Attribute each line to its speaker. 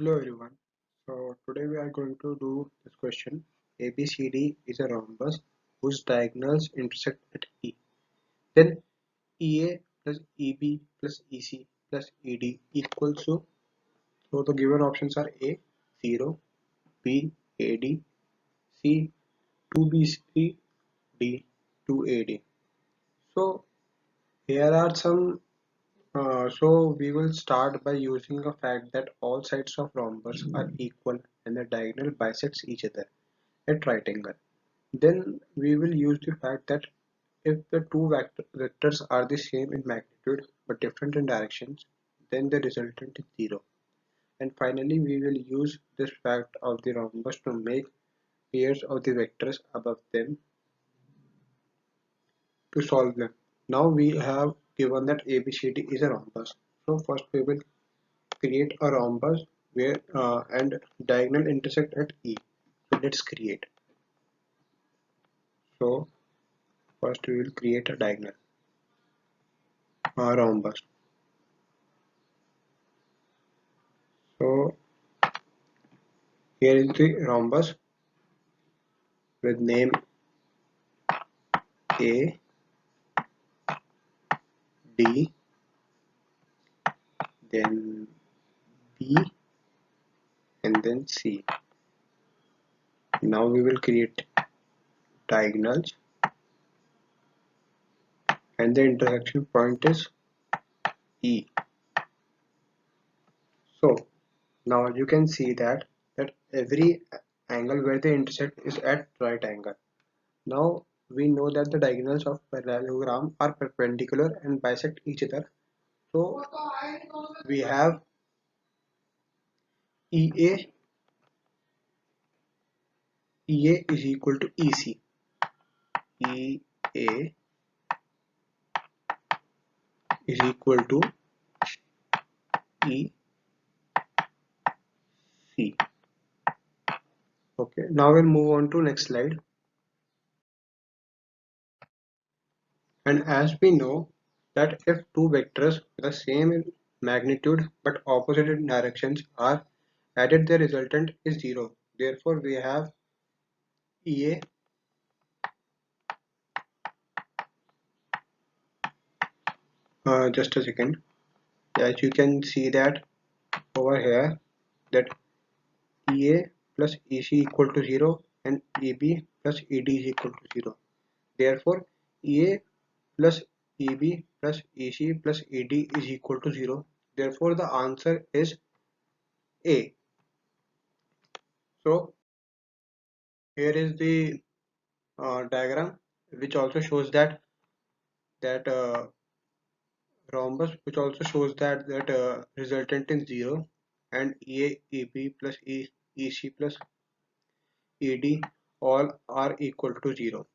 Speaker 1: Hello everyone. So today we are going to do this question. ABCD is a rhombus whose diagonals intersect at E. Then EA plus EB plus EC plus ED equals to, so the given options are A 0, B AD, C 2BC, D 2AD. So here are some so we will start by using a fact that all sides of rhombus are equal and the diagonal bisects each other at right angle. Then we will use the fact that if the two vectors are the same in magnitude but different in directions, then the resultant is 0. And finally, we will use this fact of the rhombus to make pairs of the vectors above them to solve them. Now we have given that ABCD is a rhombus. So first we will create a rhombus where and diagonal intersect at E. So let's create. So first we will create a diagonal rhombus. So here is the rhombus with name A, D, then B, and then C. Now we will create diagonals and the intersection point is E. So now you can see that every angle where they intersect is at right angle. Now we know that the diagonals of parallelogram are perpendicular and bisect each other. So we have EA is equal to EC. EA is equal to EC. Okay, now we'll move on to next slide. And as we know that if two vectors with the same magnitude but opposite in directions are added, the resultant is 0. Therefore, we have EA just a second. As you can see that over here that EA plus EC equal to 0 and EB plus ED is equal to 0. Therefore, EA plus EB plus EC plus ED is equal to 0. Therefore, the answer is A. So, here is the diagram which also shows that rhombus, which also shows that resultant is 0 and EA, EB plus EC plus ED all are equal to 0.